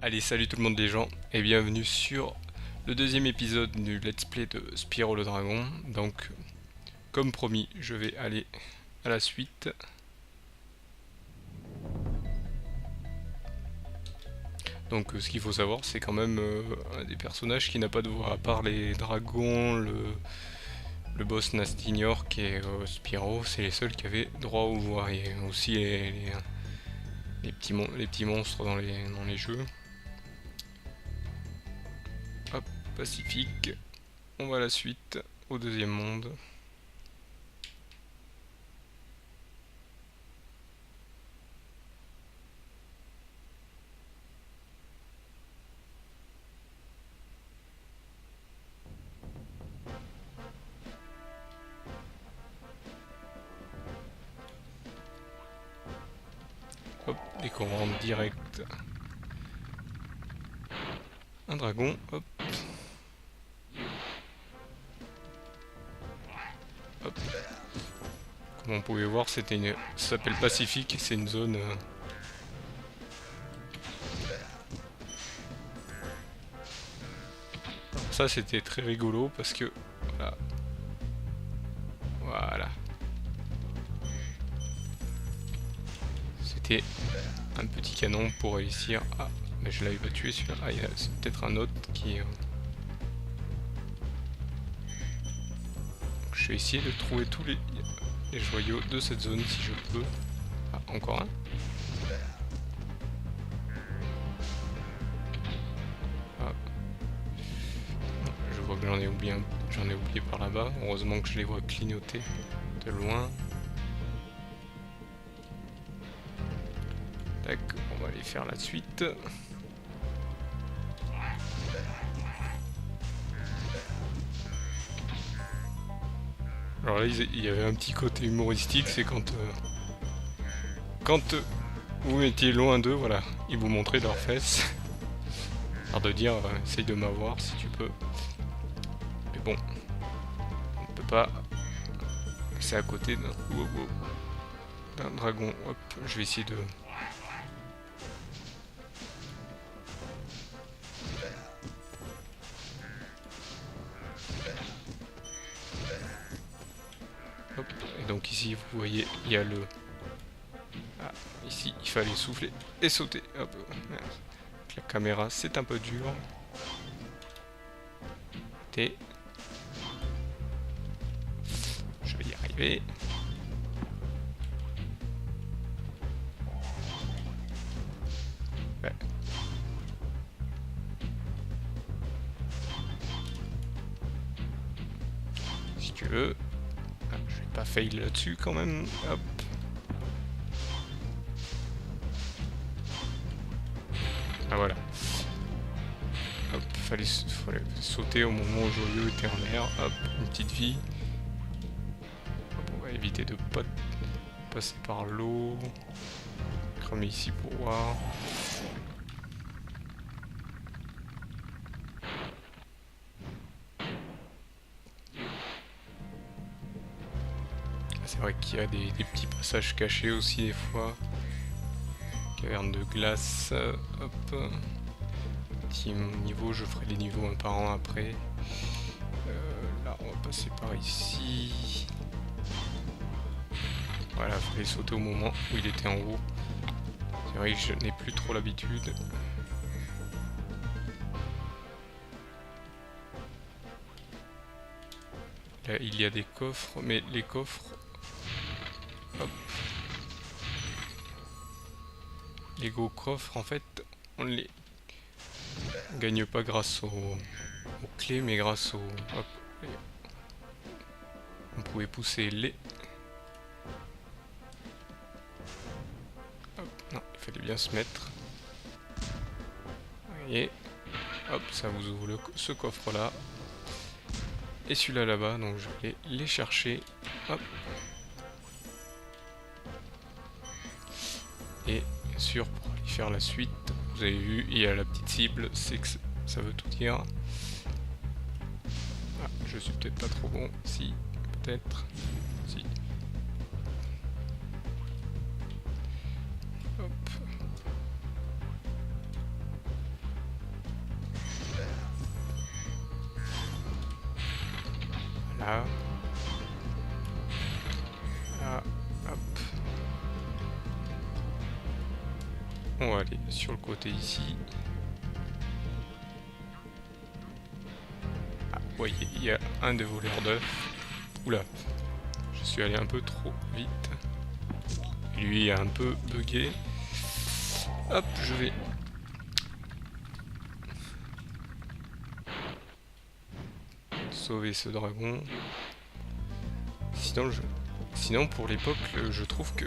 Allez, salut tout le monde les gens, et bienvenue sur le deuxième épisode du Let's Play de Spyro le Dragon. Donc, comme promis, je vais aller à la suite. Donc, ce qu'il faut savoir, c'est quand même un des personnages qui n'a pas de voix, à part les dragons, le boss Nastignor qui est Spyro, c'est les seuls qui avaient droit aux voix, et aussi les petits monstres dans les jeux. Hop, Pacifique. On va à la suite, au deuxième monde. Hop, des commandes directes. Un dragon, hop. Hop. Comme on pouvait voir, ça s'appelle Pacifique, c'est une zone... Ça c'était très rigolo parce que... Voilà. Voilà. C'était un petit canon pour réussir... Ah, mais je l'avais pas tué celui-là. Ah, c'est peut-être un autre qui... Je vais essayer de trouver tous les joyaux de cette zone si je peux. Ah, encore un. Ah. Je vois que j'en ai oublié par là-bas. Heureusement que je les vois clignoter de loin. Tac, on va aller faire la suite. Alors là, il y avait un petit côté humoristique, c'est quand vous étiez loin d'eux, voilà, ils vous montraient leurs fesses. Alors de dire, essaye de m'avoir si tu peux. Mais bon, on ne peut pas. C'est à côté d'un dragon. Hop, je vais essayer de... Hop, et donc ici, vous voyez, il y a le... Ah, ici, il fallait souffler et sauter. Hop, merde. La caméra, c'est un peu dur. T. Je vais y arriver. Ouais. Si tu veux. Ah, je vais pas fail là-dessus quand même. Hop. Ah voilà. Hop, fallait sauter au moment où le joyau était en l'air. Hop, une petite vie. Hop, on va éviter de pas passer par l'eau. Cramer ici pour voir. C'est vrai qu'il y a des petits passages cachés aussi des fois. Caverne de glace. Hop. Petit niveau, je ferai les niveaux un par un après. Là, on va passer par ici. Voilà, il fallait sauter au moment où il était en haut. C'est vrai que je n'ai plus trop l'habitude. Là, il y a des coffres, mais les coffres... Hop. Les gros coffres, en fait, on les gagne pas grâce aux clés, mais grâce aux... Hop. On pouvait pousser les... Hop, non, il fallait bien se mettre. Et hop, ça vous ouvre ce coffre-là. Et celui-là là-bas, donc je vais les chercher. Hop. Et bien sûr, pour aller faire la suite, vous avez vu, il y a la petite cible, c'est que ça veut tout dire. Ah, je suis peut-être pas trop bon. Si, peut-être. Si. Hop. Voilà. Là, hop. On va aller sur le côté ici. Ah, vous voyez, il y a un des voleurs d'œufs. Oula, je suis allé un peu trop vite. Lui est un peu bugué. Hop, je vais... sauver ce dragon. Sinon pour l'époque, je trouve que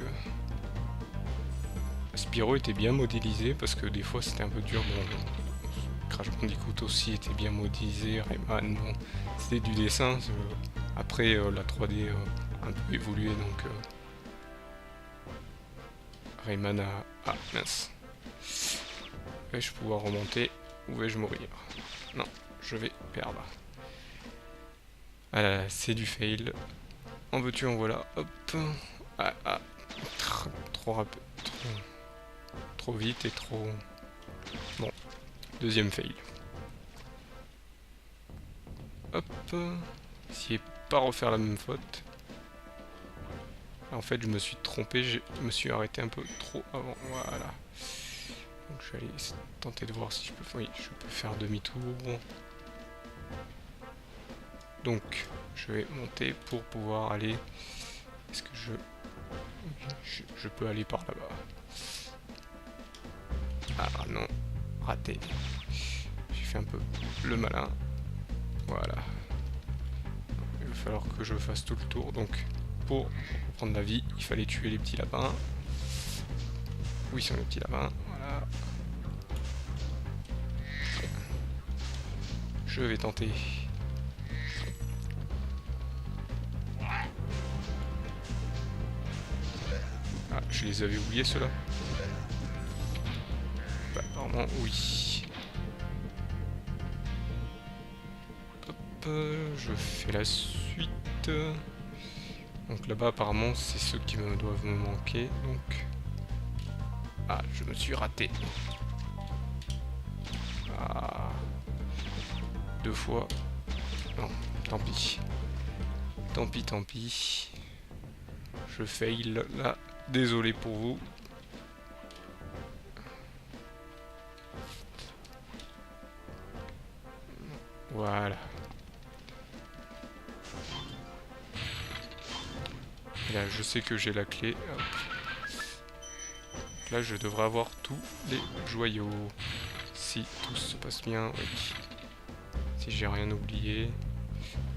Spyro était bien modélisé parce que des fois c'était un peu dur. Bon, Crash Bandicoot aussi était bien modélisé. Rayman, bon, c'était du dessin. Après la 3D a un peu évolué donc Rayman a... Ah mince. Vais-je pouvoir remonter ou vais-je mourir? Non, je vais perdre. Ah là là, c'est du fail. En veux-tu, en voilà. Hop. Ah, ah. Trop rapide. Trop vite et trop... Bon. Deuxième fail. Hop. Essayez pas refaire la même faute. En fait, je me suis trompé. Je me suis arrêté un peu trop avant. Voilà. Donc je vais aller tenter de voir si je peux... Oui, je peux faire demi-tour. Donc, je vais monter pour pouvoir aller... Est-ce que je peux aller par là-bas? Ah non, raté. J'ai fait un peu le malin. Voilà. Il va falloir que je fasse tout le tour. Donc, pour prendre la vie, il fallait tuer les petits lapins. Où ils sont les petits lapins? Voilà. Je vais tenter... Ah, je les avais oubliés ceux-là. Bah, apparemment, oui. Hop, je fais la suite. Donc là-bas, apparemment, c'est ceux qui doivent me manquer. Donc... Ah, je me suis raté. Ah. 2 fois. Non, tant pis. Tant pis, tant pis. Je fail là. Désolé pour vous. Voilà. Et là, je sais que j'ai la clé. Hop. Là, je devrais avoir tous les joyaux. Si tout se passe bien, oui. Si j'ai rien oublié.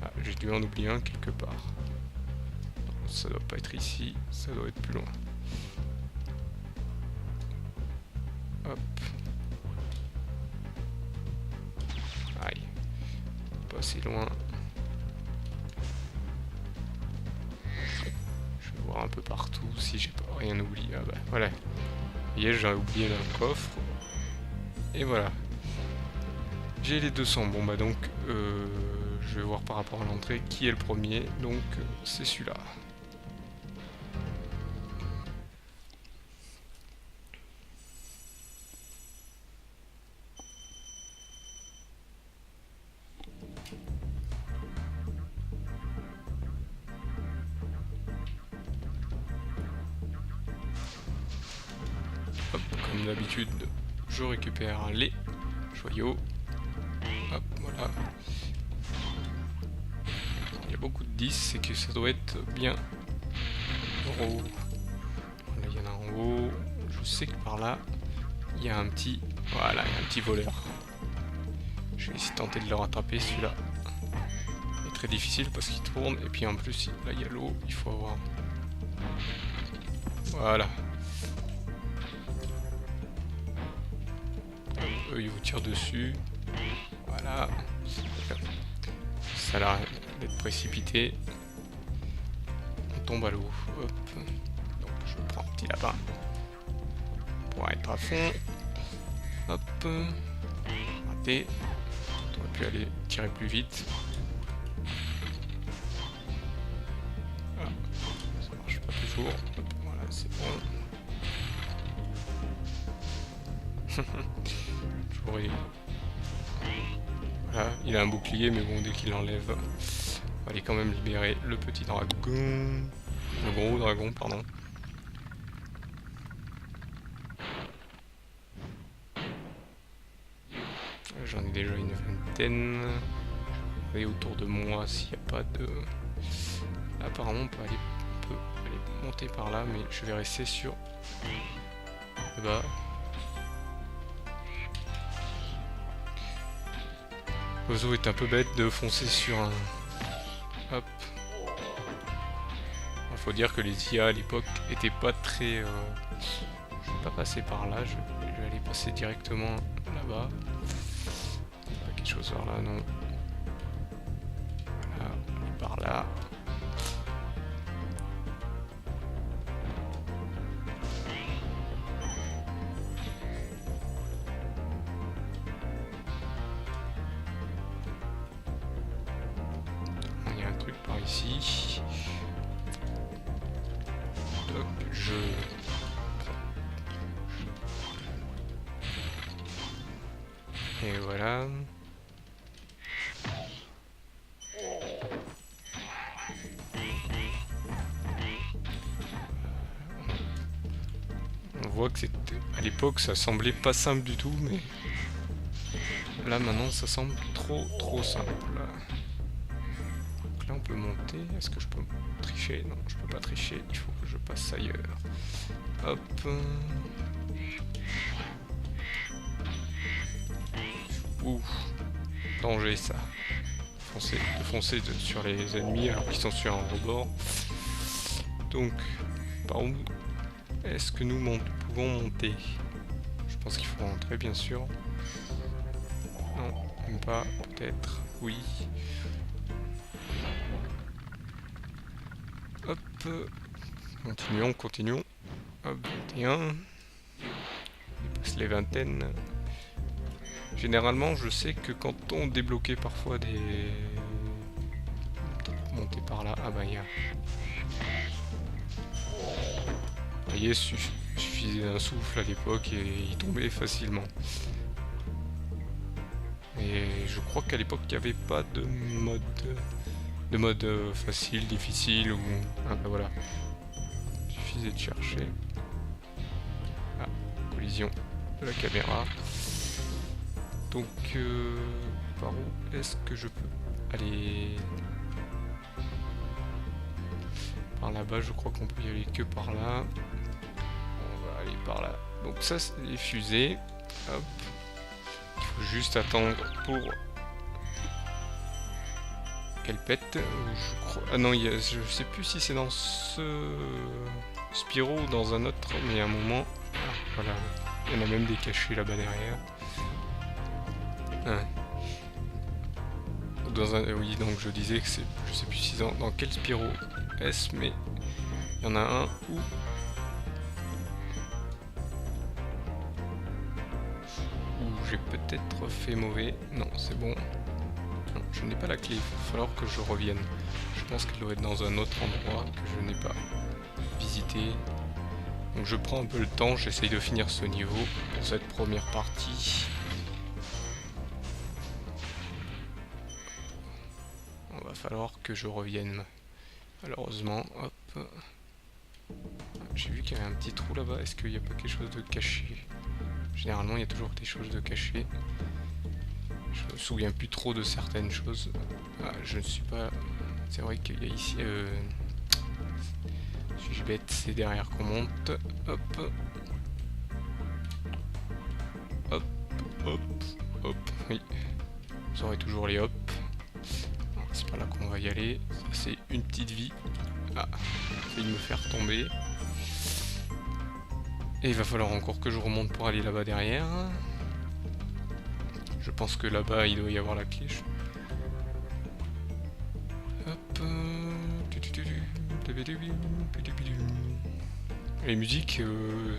Ah, j'ai dû en oublier un quelque part. Non, ça doit pas être ici, ça doit être plus loin. Hop. Aïe. Pas assez loin. Je vais voir un peu partout si j'ai pas rien oublié. Ah bah voilà. Vous voyez, j'ai oublié un coffre. Et voilà. J'ai les 200. Bon bah donc, je vais voir par rapport à l'entrée qui est le premier. Donc, c'est celui-là. Hop, comme d'habitude, je récupère les joyaux. Hop, voilà. Il y a beaucoup de 10, c'est que ça doit être bien en haut. Là, il y en a en haut. Je sais que par là, il y a un petit... Voilà, il y a un petit voleur. Je vais essayer de tenter de le rattraper, celui-là. Il est très difficile parce qu'il tourne. Et puis en plus, là, il y a l'eau. Il faut avoir... Voilà. Eux, ils vous tirent dessus. Voilà. Ça a l'air d'être précipité. On tombe à l'eau. Hop. Donc je prends un petit lapin. Pour être à fond. Hop. Raté. On aurait pu aller tirer plus vite. Ah. Ça marche pas toujours. Hop. Voilà, c'est bon. J'aurais... Voilà, il a un bouclier, mais bon, dès qu'il l'enlève, va aller quand même libérer le petit dragon. Le gros dragon, pardon. J'en ai déjà une vingtaine. Et autour de moi s'il n'y a pas de... Apparemment on peut aller monter par là, mais je vais rester sur le bas. L'oiseau est un peu bête de foncer sur un... Hop. Il faut dire que les IA à l'époque étaient pas très... Je vais pas passer par là, je vais aller passer directement là-bas. Pas quelque chose vers là, non. Voilà, par là. Il y a un truc par ici. Donc je... Et voilà. On voit que à l'époque ça semblait pas simple du tout, mais là maintenant ça semble trop simple. Donc là on peut monter. Est-ce que je peux tricher? Non, je peux pas tricher, il faut que je passe ailleurs. Hop. Ouh, danger ça. Foncer sur les ennemis alors qu'ils sont sur un rebord. Donc, par où est-ce que nous pouvons monter? Je pense qu'il faut rentrer, bien sûr. Non, même pas, peut-être. Oui. Hop. Continuons. Hop, 21. Il passe les vingtaines. Généralement, je sais que quand on débloquait parfois des... Monter par là. Ah bah il y a... Vous voyez, suffisait d'un souffle à l'époque et il tombait facilement. Et je crois qu'à l'époque, il n'y avait pas de mode facile, difficile ou... Ah bah voilà. Il suffisait de chercher. Ah, collision de la caméra. Donc, par où est-ce que je peux aller? Par là-bas, je crois qu'on peut y aller que par là. On va aller par là. Donc ça, c'est les fusées. Hop. Il faut juste attendre pour qu'elle pète. Je crois... Ah non, je sais plus si c'est dans ce Spyro ou dans un autre, mais à un moment... Ah, voilà. Il y en a même des cachés là-bas derrière. Ah. Oui, donc je disais que c'est... Je sais plus si c'est dans quel Spyro est-ce, mais il y en a un où... j'ai peut-être fait mauvais. Non, c'est bon. Non, je n'ai pas la clé, il va falloir que je revienne. Je pense qu'elle doit être dans un autre endroit que je n'ai pas visité. Donc je prends un peu le temps, j'essaye de finir ce niveau pour cette première partie. Il va falloir que je revienne. Malheureusement, hop. J'ai vu qu'il y avait un petit trou là-bas, est-ce qu'il n'y a pas quelque chose de caché? Généralement, il y a toujours des choses de cachées. Je me souviens plus trop de certaines choses. Ah, je ne suis pas... C'est vrai qu'il y a ici... Suis-je bête? C'est derrière qu'on monte. Hop. Hop. Hop. Hop. Oui. Vous aurez toujours les hop. C'est pas là qu'on va y aller. Ça, c'est une petite vie. Ah. Il me faire tomber. Et il va falloir encore que je remonte pour aller là-bas derrière. Je pense que là-bas, il doit y avoir la clé. Hop. Les musiques,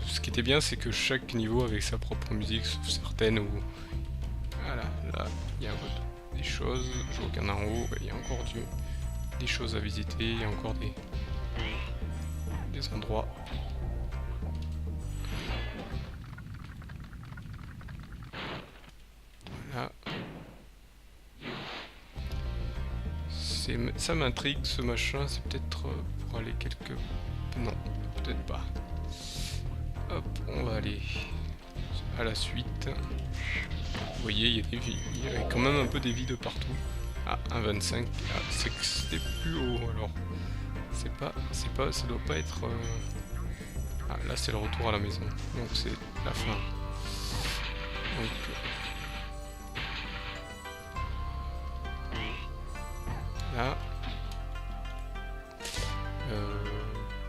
ce qui était bien, c'est que chaque niveau avait sa propre musique, sauf certaines où... Voilà, là, il y a des choses. Je vois qu'il y en a en haut, il y a encore des choses à visiter, il y a encore des endroits. Voilà. C'est ça m'intrigue ce machin, c'est peut-être pour aller quelque... Non, peut-être pas. Hop, on va aller à la suite. Vous voyez, il y a des vies, il y a quand même un peu des vies de partout. Ah, un 25, ah, c'est que c'était plus haut alors. Ça doit pas être... Ah, là c'est le retour à la maison, donc c'est la fin. Donc... Là...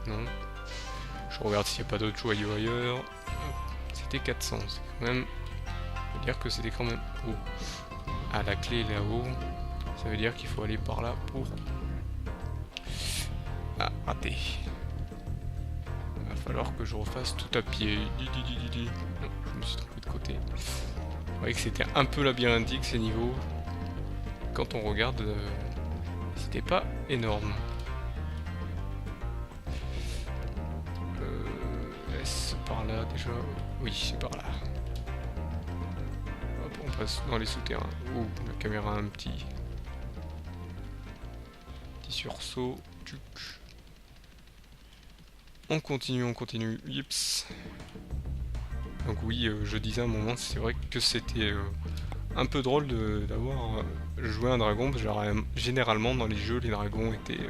Non. Je regarde s'il n'y a pas d'autres joyaux ailleurs. C'était 400, c'est quand même... Ça veut dire que c'était quand même haut. Ah, la clé est là-haut. Ça veut dire qu'il faut aller par là pour... Ah, raté. Il va falloir que je refasse tout à pied. Non, je me suis trompé de côté. Vous voyez que c'était un peu labyrinthique ces niveaux. Quand on regarde, c'était pas énorme. Est-ce par là déjà? Oui, c'est par là. Hop, on passe dans les souterrains. Oh, la caméra a un petit sursaut. On continue. Yips. Donc oui, je disais à un moment, c'est vrai que c'était un peu drôle d'avoir joué un dragon, parce que généralement dans les jeux, les dragons étaient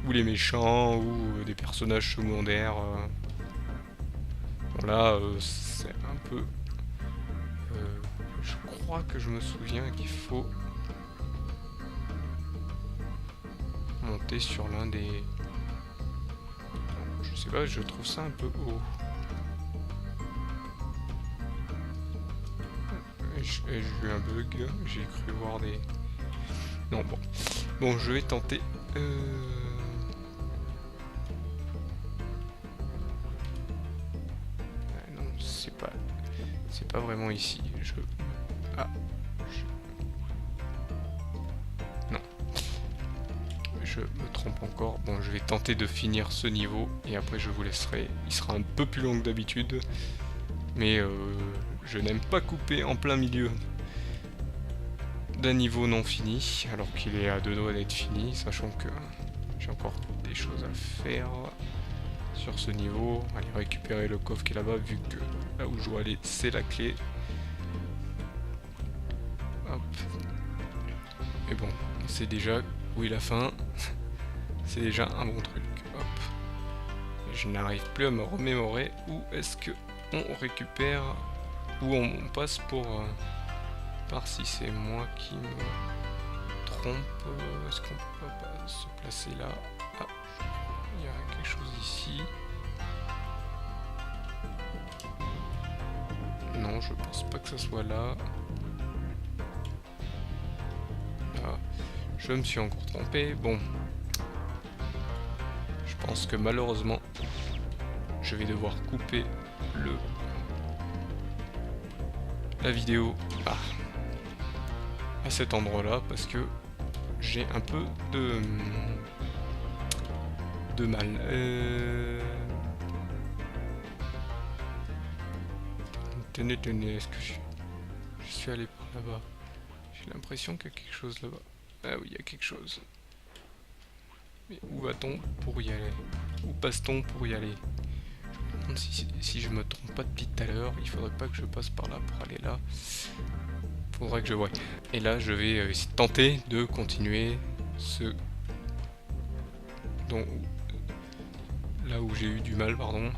ou les méchants, ou des personnages secondaires. Bon, là, c'est un peu... je crois que je me souviens qu'il faut monter sur l'un des... Je sais pas, je trouve ça un peu haut. J'ai eu un bug, j'ai cru voir des... Non, bon. Bon, je vais tenter... non, c'est pas vraiment ici. Ah. Non. Je me trompe encore. Bon, je vais tenter de finir ce niveau et après je vous laisserai. Il sera un peu plus long que d'habitude. Mais je n'aime pas couper en plein milieu d'un niveau non fini, alors qu'il est à 2 doigts d'être fini, sachant que j'ai encore des choses à faire sur ce niveau. Aller récupérer le coffre qui est là-bas, vu que là où je dois aller, c'est la clé. Hop. Mais bon, c'est déjà... Oui, la fin. C'est déjà un bon truc. Hop. Je n'arrive plus à me remémorer où est-ce que on récupère, où on passe pour... par si c'est moi qui me trompe. Est-ce qu'on peut pas se placer là? Ah, il y a quelque chose ici. Non, je pense pas que ça soit là. Là, je me suis encore trompé. Bon. Je pense que malheureusement, je vais devoir couper la vidéo à cet endroit là parce que j'ai un peu de mal. Tenez, est-ce que je suis allé par là-bas? J'ai l'impression qu'il y a quelque chose là-bas. Ah oui, il y a quelque chose. Mais où va-t-on pour y aller? Où passe-t-on pour y aller? Je me demande si je me trompe pas depuis tout à l'heure, il faudrait pas que je passe par là pour aller là. Faudrait que je voie. Et là, je vais essayer de tenter de continuer ce... Donc, là où j'ai eu du mal, pardon.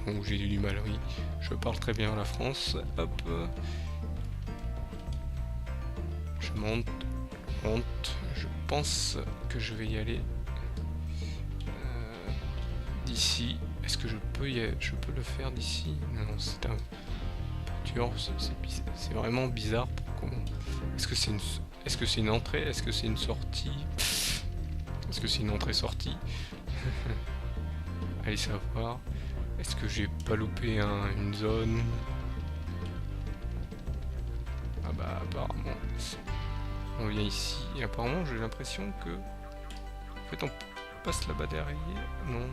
Où j'ai eu du mal, oui. Je parle très bien la France. Hop. Je monte. Je pense que je vais y aller d'ici. Est-ce que je peux le faire d'ici? Non, c'est un peu dur. C'est vraiment bizarre. Est-ce que c'est une entrée? Est-ce que c'est une sortie? Est-ce que c'est une entrée-sortie? Allez savoir. Est-ce que j'ai pas loupé une zone? Ah bah apparemment. On vient ici. Et apparemment j'ai l'impression que... En fait on passe là-bas derrière. Non.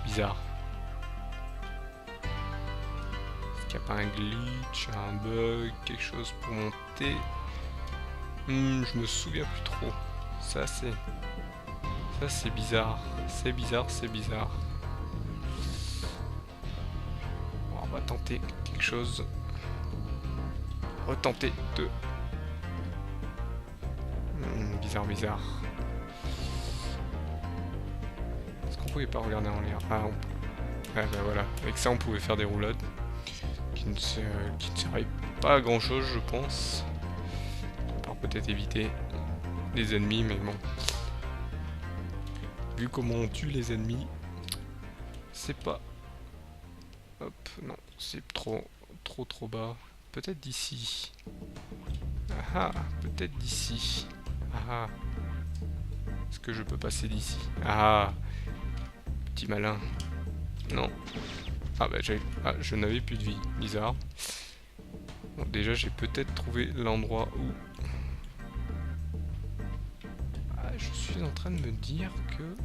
Bizarre. Est-ce qu'il n'y a pas un glitch, un bug, quelque chose pour monter? Je me souviens plus trop. Ça c'est... Ça c'est bizarre. C'est bizarre, c'est bizarre. Bon, on va tenter quelque chose. Retenter de... bizarre, bizarre. Est-ce qu'on pouvait pas regarder en l'air? Ah, on... ah bah voilà. Avec ça on pouvait faire des roulades. Qui ne servaient pas à grand chose, je pense. À part peut-être éviter les ennemis, mais bon. Vu comment on tue les ennemis, c'est pas... Hop, non, c'est trop bas. Peut-être d'ici. Ah, peut-être d'ici. Ah, est-ce que je peux passer d'ici? Ah, petit malin. Non. Ah bah je n'avais plus de vie. Bizarre. Bon, déjà j'ai peut-être trouvé l'endroit où... Ah, je suis en train de me dire que...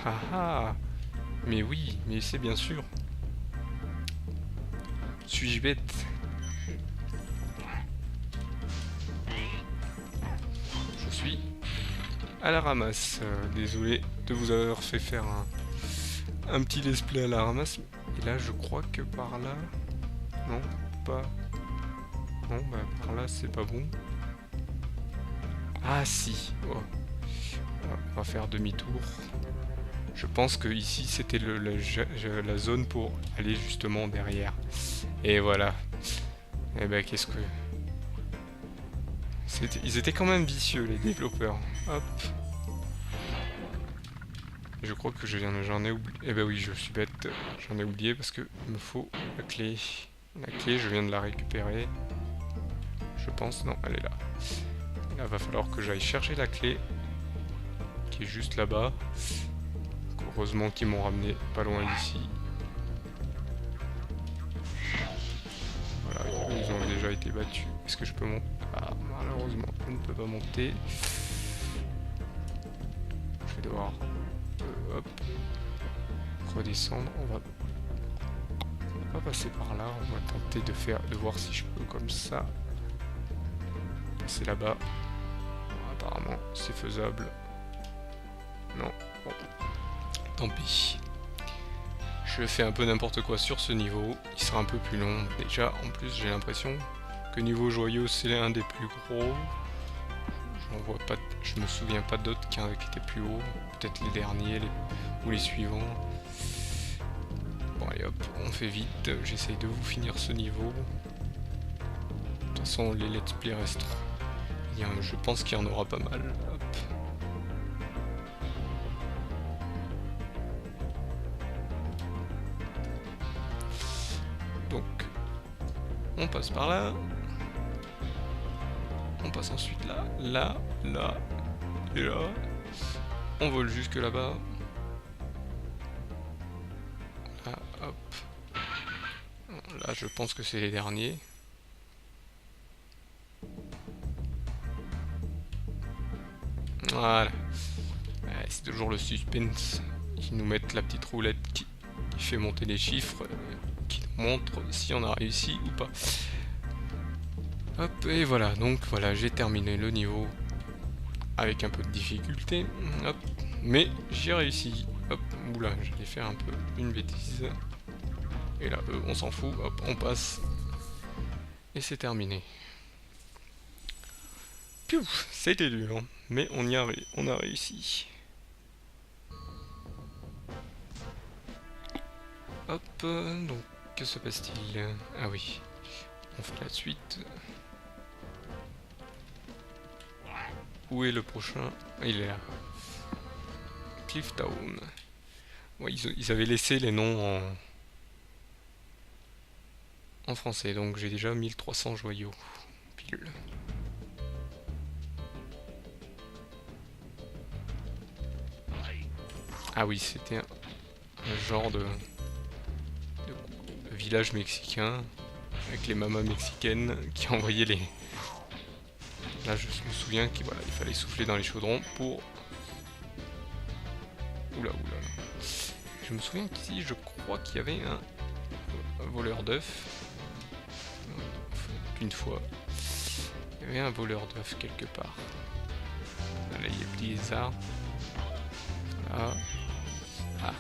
Ah ah. Mais oui, mais c'est bien sûr. Suis-je bête? Je suis à la ramasse. Désolé de vous avoir fait faire un petit let's play à la ramasse. Et là, je crois que par là... Non, pas... Non, bah par là, c'est pas bon. Ah si. Oh. On va faire demi-tour. Je pense que ici c'était la zone pour aller justement derrière. Et voilà. Et ben qu'est-ce que... Ils étaient quand même vicieux les développeurs. Hop. Je crois que j'en ai oublié. Eh ben oui, je suis bête. J'en ai oublié parce que il me faut la clé. La clé, je viens de la récupérer. Je pense. Non, elle est là. Là, va falloir que j'aille chercher la clé. Qui est juste là-bas. Heureusement qu'ils m'ont ramené pas loin d'ici. Voilà, ils ont déjà été battus. Est-ce que je peux monter? Ah, malheureusement, je ne peux pas monter. Je vais devoir hop, redescendre. On va pas passer par là. On va tenter de voir si je peux comme ça. Passer là-bas. Apparemment, c'est faisable. Non. Bon. Tant pis. Je fais un peu n'importe quoi sur ce niveau. Il sera un peu plus long. Déjà, en plus, j'ai l'impression que niveau joyau, c'est l'un des plus gros. J'en vois pas. Je me souviens pas d'autres qui étaient plus hauts. Peut-être les derniers ou les suivants. Bon, allez hop, on fait vite. J'essaye de vous finir ce niveau. De toute façon, les let's play restent. Je pense qu'il y en aura pas mal. Hop. Donc, on passe par là. On passe ensuite là, là, là, et là. On vole jusque là-bas. Là, hop. Là, je pense que c'est les derniers. Voilà. C'est toujours le suspense. Ils nous mettent la petite roulette qui fait monter les chiffres. Qui nous montre si on a réussi ou pas. Hop, et voilà, donc voilà, j'ai terminé le niveau avec un peu de difficulté. Hop, mais j'ai réussi. Hop, oula, j'allais faire un peu une bêtise. Et là, on s'en fout, hop, on passe. Et c'est terminé. Piou, c'était dur, hein, mais on a réussi. Hop, donc, que se passe-t-il? Ah oui, on fait la suite. Où est le prochain? Il est là. Cliff Town. Ouais, ils avaient laissé les noms en français, donc j'ai déjà 1300 joyaux. Pile. Ah oui, c'était un genre de village mexicain avec les mamas mexicaines qui envoyaient les... Là, je me souviens qu'il voilà, il fallait souffler dans les chaudrons pour... Oula, oula. Je me souviens qu'ici, je crois qu'il y avait un voleur d'œufs. Une fois. Il y avait un voleur d'œufs quelque part. ça. Voilà. Ah.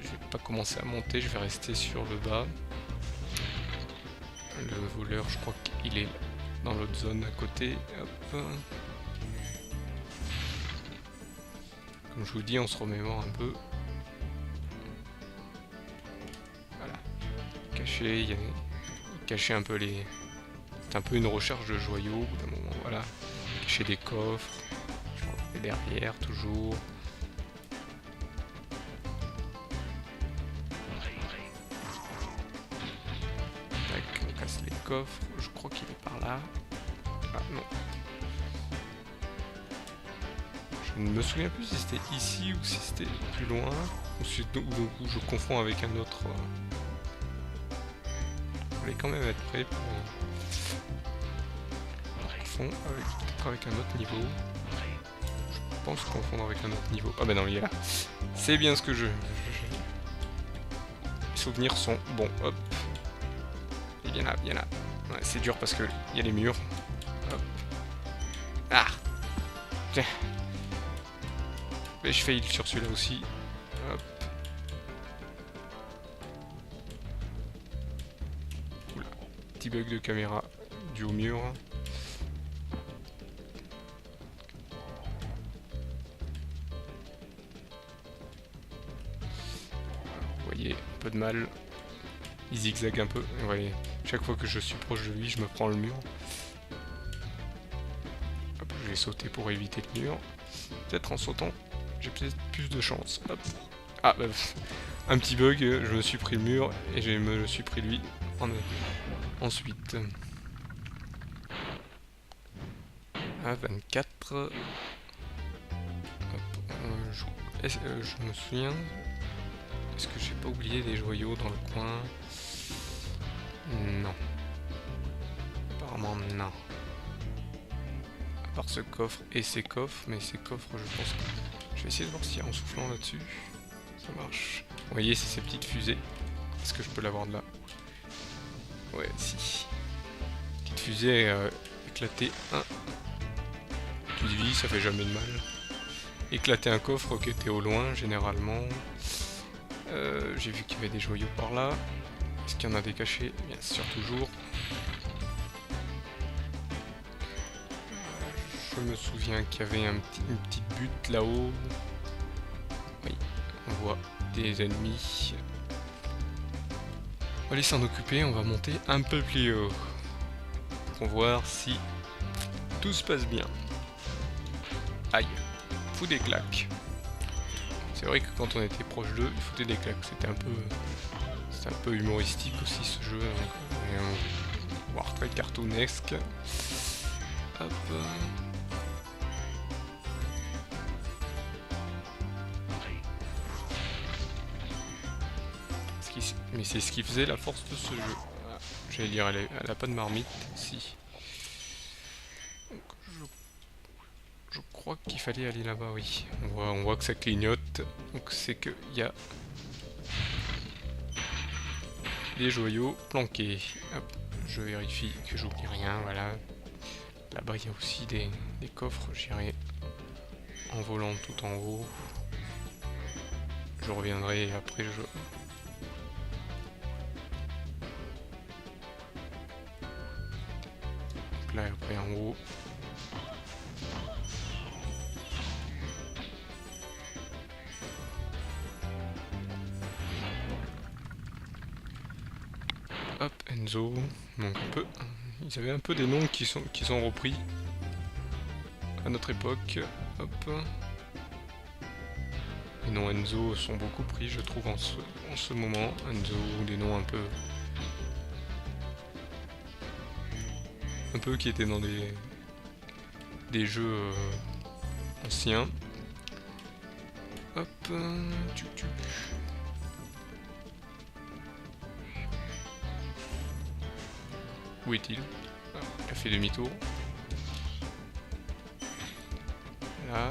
Je vais pas commencer à monter, je vais rester sur le bas. Le voleur, je crois qu'il est dans l'autre zone à côté. Hop. Comme je vous dis, on se remémore un peu. Voilà. Cacher, cacher un peu les... C'est un peu une recherche de joyaux au bout d'un moment, voilà. Cacher des coffres. Et derrière, toujours. Tac, on casse les coffres. Je crois qu'il est par là. Ah non. Je ne me souviens plus si c'était ici ou si c'était plus loin. Ou je confonds avec un autre. Je voulais quand même être prêt pour... peut-être avec un autre niveau. Je pense confondre avec un autre niveau. Ah bah non, il est là. C'est bien ce que je... Les souvenirs sont bons. Hop. Il vient là, viens là. Ouais, c'est dur parce que il y a les murs. Hop. Ah. Tiens. Et je fail sur celui-là aussi. Hop. Oula. Petit bug de caméra dû au mur. Vous voyez, un peu de mal. Il zigzague un peu. Vous voyez, chaque fois que je suis proche de lui, je me prends le mur. Hop, je vais sauter pour éviter le mur. Peut-être en sautant, j'ai peut-être plus de chance. Hop. Ah, bah, un petit bug, je me suis pris le mur et je me suis pris lui ensuite. Ah, 24. Hop, je me souviens. Est-ce que j'ai pas oublié des joyaux dans le coin? Non. Apparemment, non. À part ce coffre et ces coffres, mais ces coffres, je pense que... Je vais essayer de voir si en soufflant là-dessus, ça marche. Vous voyez, c'est ces petites fusées. Est-ce que je peux l'avoir de là? Ouais, si. Petite fusée éclater un. Petite vie, ça fait jamais de mal. Éclater un coffre qui était au loin, généralement. J'ai vu qu'il y avait des joyaux par là. Est-ce qu'il y en a des cachés? Bien sûr, toujours. Je me souviens qu'il y avait une petite butte là-haut. Oui, on voit des ennemis. On va aller s'en occuper, on va monter un peu plus haut. Pour voir si tout se passe bien. Aïe, fout des claques. C'est vrai que quand on était proche d'eux, il foutait des claques. C'était un peu humoristique aussi ce jeu. Voire très cartoonesque. Hop. Mais c'est ce qui faisait la force de ce jeu. Ah, j'allais dire, elle a pas de marmite, si. Donc, je crois qu'il fallait aller là-bas, oui. On voit que ça clignote. Donc c'est qu'il y a des joyaux planqués. Hop, je vérifie que j'oublie rien, voilà. Là-bas il y a aussi des coffres, j'irai en volant tout en haut. Je reviendrai après. Là après en haut. Hop, Enzo. Donc ils avaient un peu des noms qui sont repris à notre époque. Hop. Les noms Enzo sont beaucoup pris, je trouve, en ce moment. Enzo, des noms un peu qui étaient dans des jeux anciens. Hop, Où est-il? Ah, il a fait demi-tour. Là.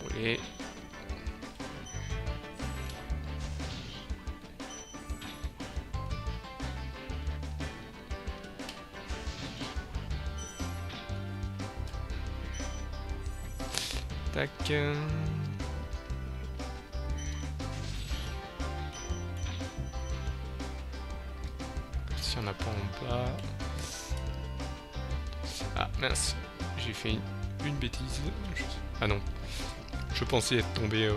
Brûlé. Tac. S'il n'y en a pas en bas. Ah mince, j'ai fait une bêtise. Ah non, je pensais être tombé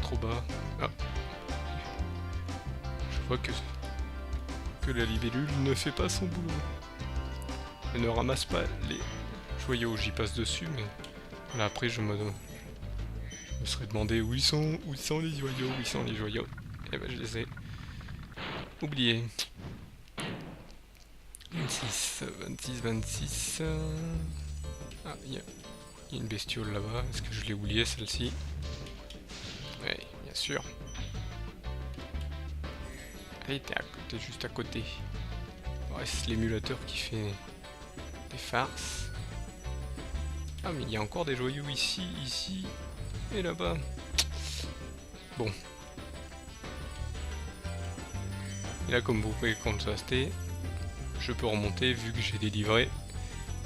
trop bas. Ah. Je vois que la libellule ne fait pas son boulot. Elle ne ramasse pas les joyaux. J'y passe dessus, mais là après je me serais demandé où ils sont les joyaux, où ils sont les joyaux. Et ben je les ai oubliés. 26. Ah, il y a une bestiole là-bas. Est-ce que je l'ai oublié celle-ci? Oui, bien sûr. Allez, t'es juste à côté. Ouais, c'est l'émulateur qui fait des farces. Ah, mais il y a encore des joyaux ici et là-bas. Bon. Et là, comme vous pouvez constater, je peux remonter vu que j'ai délivré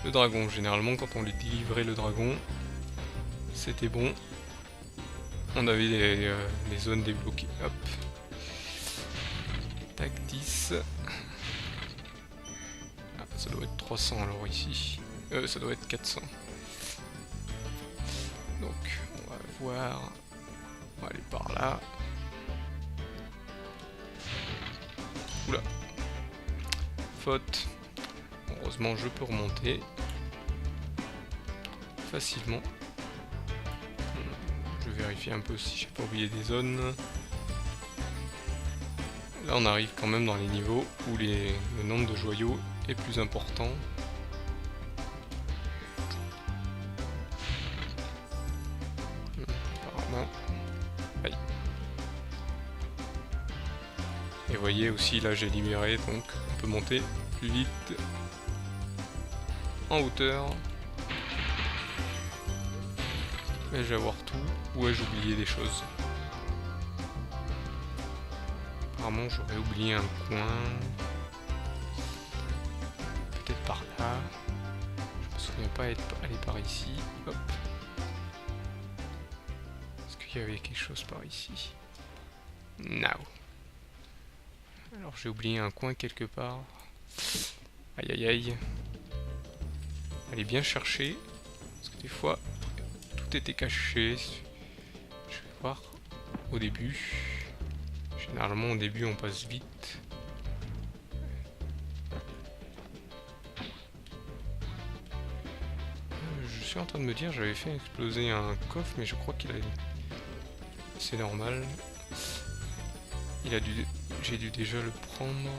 le dragon. Généralement, quand on délivrait le dragon, c'était bon. On avait les zones débloquées. Hop. Tac, 10. Ah, ça doit être 300 alors ici. Ça doit être 400. Donc, on va voir. On va aller par là. Oula. Faute. Heureusement, je peux remonter facilement. Je vérifie un peu si j'ai pas oublié des zones. Là, on arrive quand même dans les niveaux où le nombre de joyaux est plus important. Apparemment. Aïe. Et vous voyez aussi, là j'ai libéré, donc on peut monter plus vite en hauteur. Vais-je avoir tout ou ai-je oublié des choses? Apparemment j'aurais oublié un coin. Peut-être par là. Je me souviens pas être allé par ici. Hop. Est-ce qu'il y avait quelque chose par ici? No. Alors j'ai oublié un coin quelque part. Aïe aïe aïe. Allez bien chercher. Parce que des fois, tout était caché. Je vais voir au début. Généralement au début on passe vite. Je suis en train de me dire, j'avais fait exploser un coffre, mais je crois qu'il a... C'est normal. J'ai dû déjà le prendre.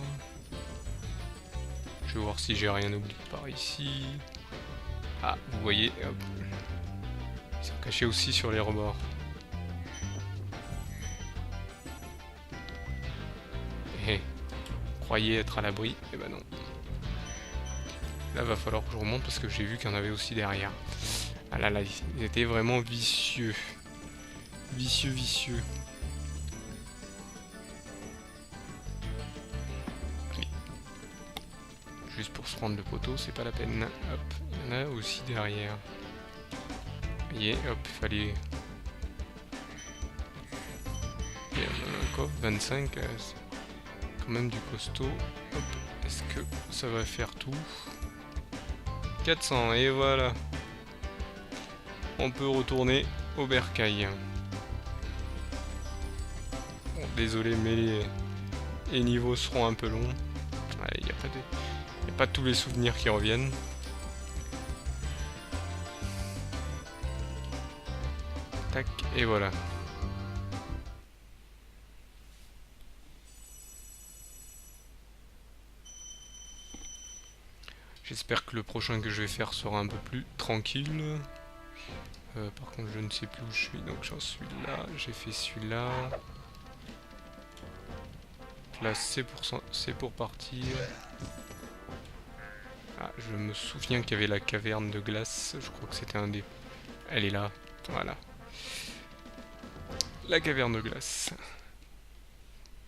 Je vais voir si j'ai rien oublié par ici. Ah, vous voyez, hop. Ils sont cachés aussi sur les rebords. Eh, croyez être à l'abri? Eh ben non. Là, va falloir que je remonte parce que j'ai vu qu'il y en avait aussi derrière. Ah là là, ils étaient vraiment vicieux. Vicieux. Juste pour se prendre le poteau, c'est pas la peine. Hop, il y en a aussi derrière. Vous voyez, hop, il fallait... Il y a un coffre, 25, c'est quand même du costaud. Hop, est-ce que ça va faire tout? 400, et voilà. On peut retourner au bercail. Bon, désolé, mais les niveaux seront un peu longs. Il n'y a pas tous les souvenirs qui reviennent. Tac, et voilà. J'espère que le prochain que je vais faire sera un peu plus tranquille. Par contre, je ne sais plus où je suis, donc j'en suis là. J'ai fait celui-là. Là, c'est pour partir. Ah, je me souviens qu'il y avait la caverne de glace. Je crois que c'était un des... Elle est là, voilà. La caverne de glace.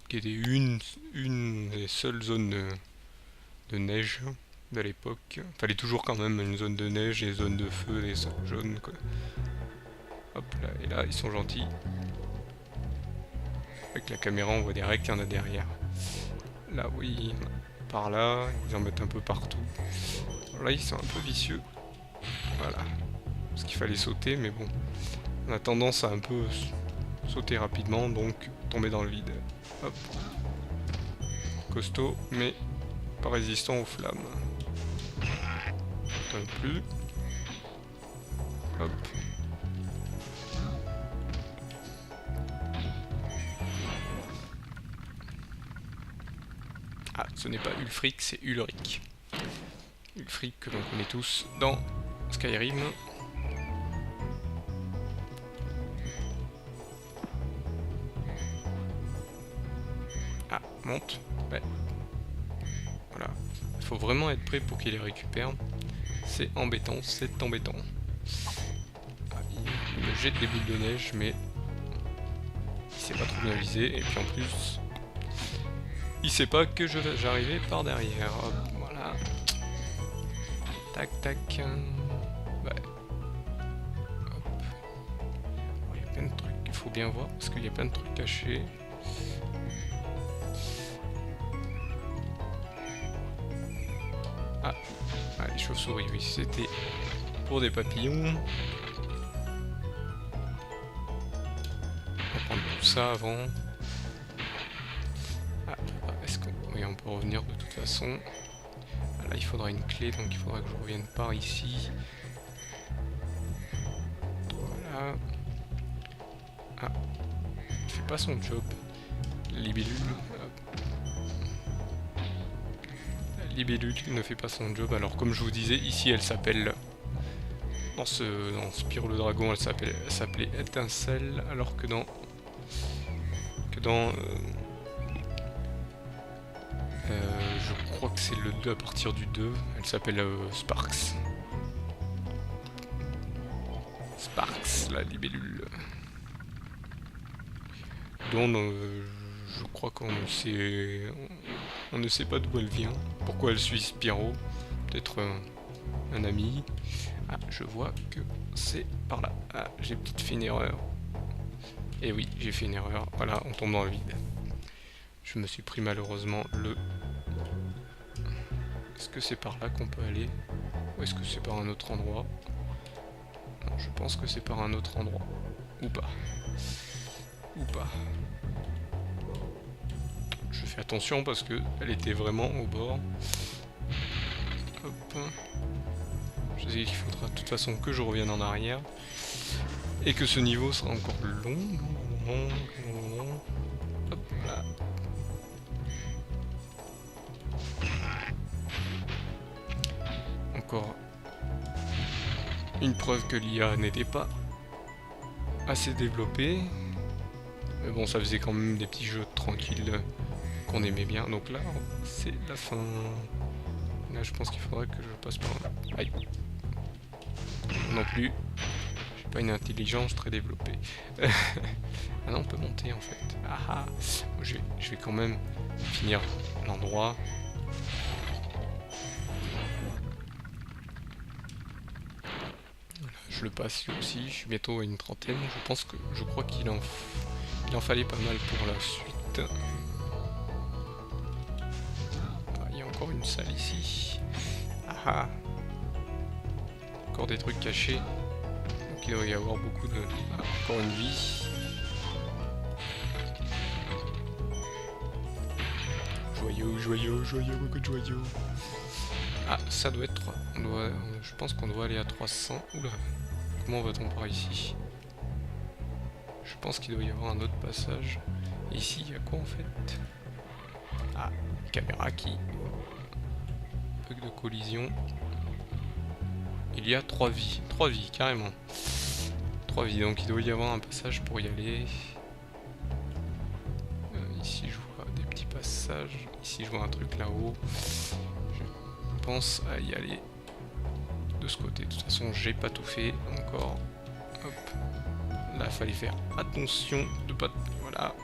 Qui était une des seules zones de neige. de l'époque. Fallait toujours quand même une zone de neige, des zones de feu, des zones jaunes, quoi. Hop là, et là, ils sont gentils. Avec la caméra, on voit direct qu'il y en a derrière. Là, oui, par là, ils en mettent un peu partout. Là, ils sont un peu vicieux. Voilà. Parce qu'il fallait sauter, mais bon. On a tendance à un peu sauter rapidement, donc tomber dans le vide. Hop. Costaud, mais pas résistant aux flammes. Non plus. Hop. Ah, ce n'est pas Ulfric, c'est Ulric. Ulfric que l'on connaît tous dans Skyrim. Ah, monte. Ouais. Voilà. Il faut vraiment être prêt pour qu'il les récupère. C'est embêtant, c'est embêtant. Ah, il me jette des boules de neige, mais il sait pas trop bien viser. Et puis en plus, il sait pas que j'arrivais par derrière. Hop, voilà. Tac, tac. Ouais. Hop. Il y a plein de trucs qu'il faut bien voir, parce qu'il y a plein de trucs cachés. Ah, les chauves-souris, oui, c'était pour des papillons. On va prendre tout ça avant. Ah, est-ce qu'on... Oui, on peut revenir de toute façon. Ah, là, il faudra une clé, donc il faudra que je revienne par ici. Voilà. Ah, il fait pas son job. Libellule. Libellule ne fait pas son job. Alors comme je vous disais, ici elle s'appelle, dans Spyro le Dragon, elle s'appelait Étincelle, alors que dans je crois que c'est le 2, à partir du 2, elle s'appelle Sparks. Sparks, la libellule. Dont je crois qu'on ne sait pas d'où elle vient. Pourquoi elle suit Spyro? Peut-être un ami. Ah, je vois que c'est par là. Ah, j'ai peut-être fait une erreur. Et oui, j'ai fait une erreur. Voilà, on tombe dans le vide. Je me suis pris malheureusement le... Est-ce que c'est par là qu'on peut aller? Ou est-ce que c'est par un autre endroit? Non, je pense que c'est par un autre endroit. Ou pas. Ou pas. Je fais attention parce que elle était vraiment au bord. Hop. Je sais qu'il faudra de toute façon que je revienne en arrière. Et que ce niveau sera encore long. Hop là. Encore une preuve que l'IA n'était pas assez développée. Mais bon, ça faisait quand même des petits jeux tranquilles qu'on aimait bien. Donc là, c'est la fin. Là, je pense qu'il faudra que je passe par là. Aïe. Non plus. J'ai pas une intelligence très développée. Ah non, on peut monter en fait. Ah ah. Je vais quand même finir l'endroit. Je le passe lui aussi. Je suis bientôt à une trentaine. Je crois qu'il en fallait pas mal pour la suite. Ah, il y a encore une salle ici. Ah ah. Encore des trucs cachés. Donc il doit y avoir beaucoup de... Ah, encore une vie. Joyau, beaucoup de joyaux. Ah, ça doit être... je pense qu'on doit aller à 300. Oula. Comment va-t-on par ici? Je pense qu'il doit y avoir un autre passage. Et ici, il y a quoi en fait? Ah, caméra qui... Bug de collision. Il y a 3 vies. 3 vies, carrément. 3 vies, donc il doit y avoir un passage pour y aller. Ici, je vois des petits passages. Ici, je vois un truc là-haut. Je pense à y aller de ce côté. De toute façon, j'ai pas tout fait encore. Hop. Là, il fallait faire attention de pas... Voilà.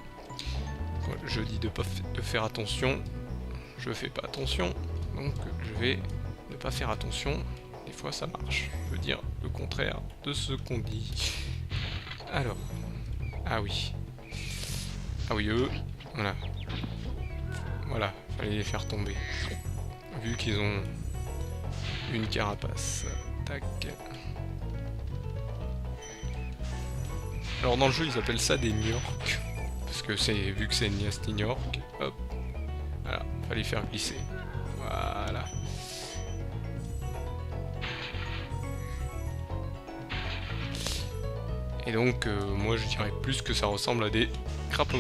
Quand je dis de faire attention, je fais pas attention. Donc, je vais ne pas faire attention, des fois ça marche. Je veux dire le contraire de ce qu'on dit. Alors, ah oui. Ah oui, eux, voilà. Voilà, fallait les faire tomber. Vu qu'ils ont une carapace. Tac. Alors dans le jeu, ils appellent ça des Niorques. Parce que c'est vu que c'est une Niorque, hop. Voilà, fallait faire glisser. Voilà. Et donc, moi je dirais plus que ça ressemble à des crapauds.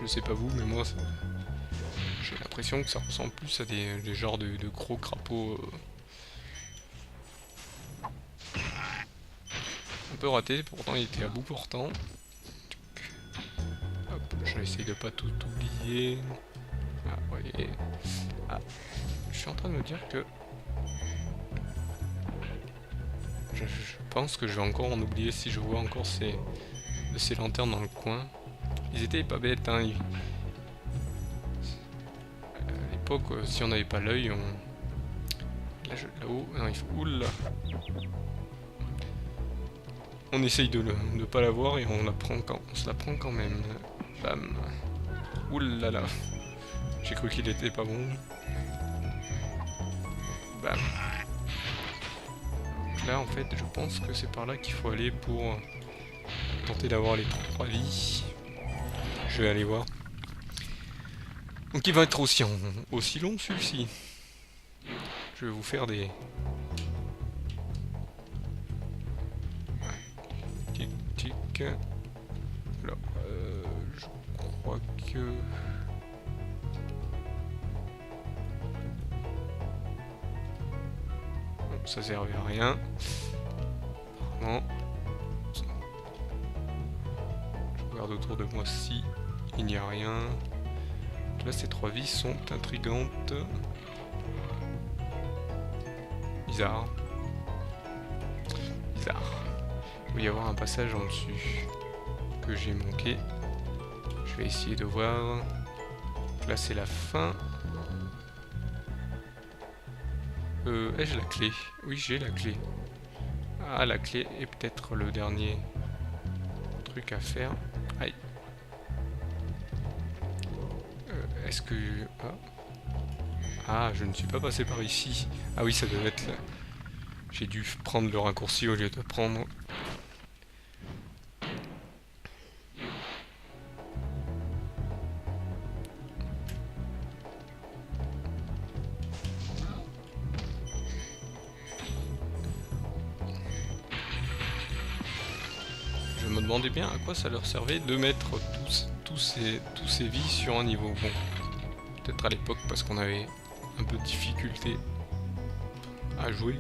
Je sais pas vous, mais moi j'ai l'impression que ça ressemble plus à des genres de gros crapauds. Un peu raté, pourtant il était à bout portant. Hop, j'essaye de pas tout oublier. Ah, voyez. Ah, je suis en train de me dire que je pense que je vais encore en oublier si je vois encore ces lanternes dans le coin. Ils étaient pas bêtes, hein. À l'époque, si on n'avait pas l'œil, là-haut, non, il faut... Oula. On essaye de pas la voir et on se la prend quand même. Bam. Oulala. J'ai cru qu'il était pas bon. Bam. Là, en fait, je pense que c'est par là qu'il faut aller pour tenter d'avoir les 3 vies. Je vais aller voir. Donc il va être aussi long celui-ci. Je vais vous faire des... Tic tic. Alors, je crois que... Bon, ça servait à rien. Apparemment. Je regarde autour de moi si il n'y a rien. Là, ces 3 vies sont intrigantes. Bizarre. Bizarre. Il doit y avoir un passage en dessus que j'ai manqué. Je vais essayer de voir. Là, c'est la fin. Ai-je la clé? Oui, j'ai la clé. Ah, la clé est peut-être le dernier truc à faire. Aïe. Est-ce que... Ah, je ne suis pas passé par ici. Ah oui, ça devait être là. J'ai dû prendre le raccourci au lieu de prendre... Je me demandais bien à quoi ça leur servait de mettre tous ces vies sur un niveau. Bon, peut-être à l'époque parce qu'on avait un peu de difficulté à jouer.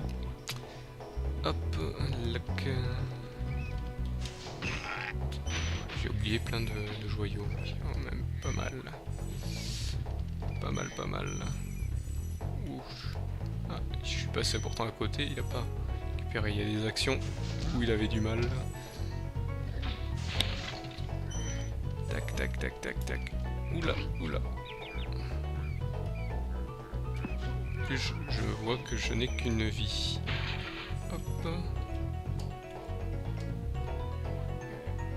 Hop, lac. J'ai oublié plein de joyaux, quand même pas mal. Pas mal. Ouf. Ah, je suis passé pourtant à côté, il a pas récupéré. Il y a des actions où il avait du mal. Tac. Oula. Plus je vois que je n'ai qu'une vie. Hop.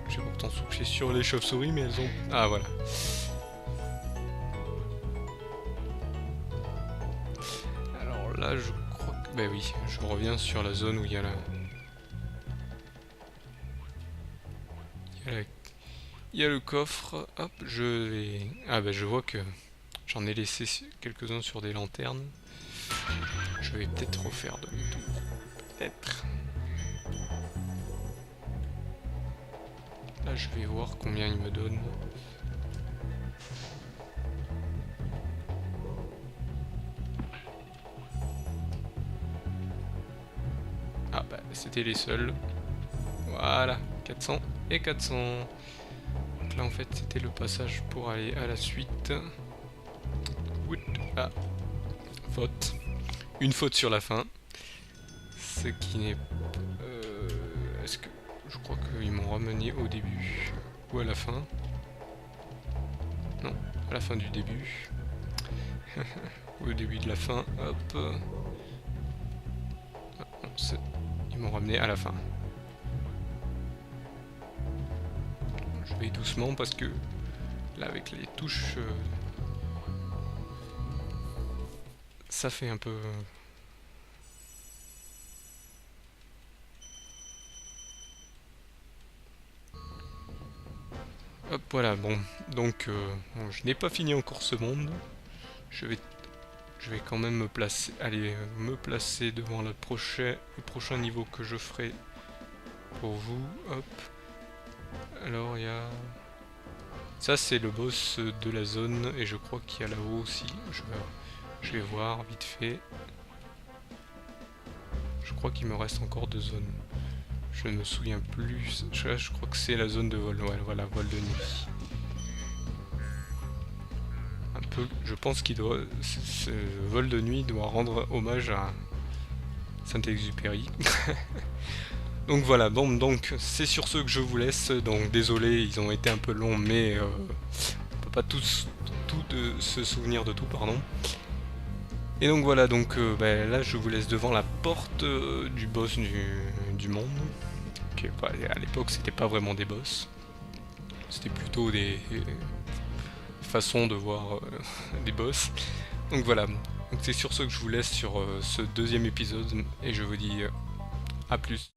J'ai pourtant soufflé sur les chauves-souris, mais elles ont... Ah, voilà. Alors là, je crois que... Ben oui, je reviens sur la zone où il y a la... Il y a le coffre. Hop, je vais... Ah ben je vois que j'en ai laissé quelques-uns sur des lanternes. Je vais peut-être refaire demi-tour. Peut-être. Là, je vais voir combien il me donne. Ah bah, c'était les seuls. Voilà, 400 et 400. Donc là, en fait, c'était le passage pour aller à la suite. Ah, faute. Une faute sur la fin. Ce qui n'est... Est-ce que... Je crois qu'ils m'ont ramené au début. Ou à la fin. Non, à la fin du début. au début de la fin. Hop. Ah, non, ils m'ont ramené à la fin. Je vais doucement parce que là avec les touches ça fait un peu... Hop, voilà, bon. Donc, bon, je n'ai pas fini encore ce monde. Je vais quand même me placer, me placer devant le prochain niveau que je ferai pour vous. Hop. Alors, il y a... Ça, c'est le boss de la zone, et je crois qu'il y a là-haut aussi. Je vais voir vite fait. Je crois qu'il me reste encore 2 zones. Je ne me souviens plus. Je crois que c'est la zone de vol. Ouais, voilà, vol de nuit. Un peu. Je pense qu'il doit. Ce vol de nuit doit rendre hommage à Saint-Exupéry. Donc voilà. Bon, donc c'est sur ce que je vous laisse. Donc désolé, ils ont été un peu longs, mais on peut pas tous se souvenir de tout, pardon. Et donc voilà, donc là je vous laisse devant la porte du boss du monde. Okay, bah, à l'époque c'était pas vraiment des boss, c'était plutôt des façons de voir des boss. Donc voilà, donc c'est sur ce que je vous laisse sur ce deuxième épisode et je vous dis à plus.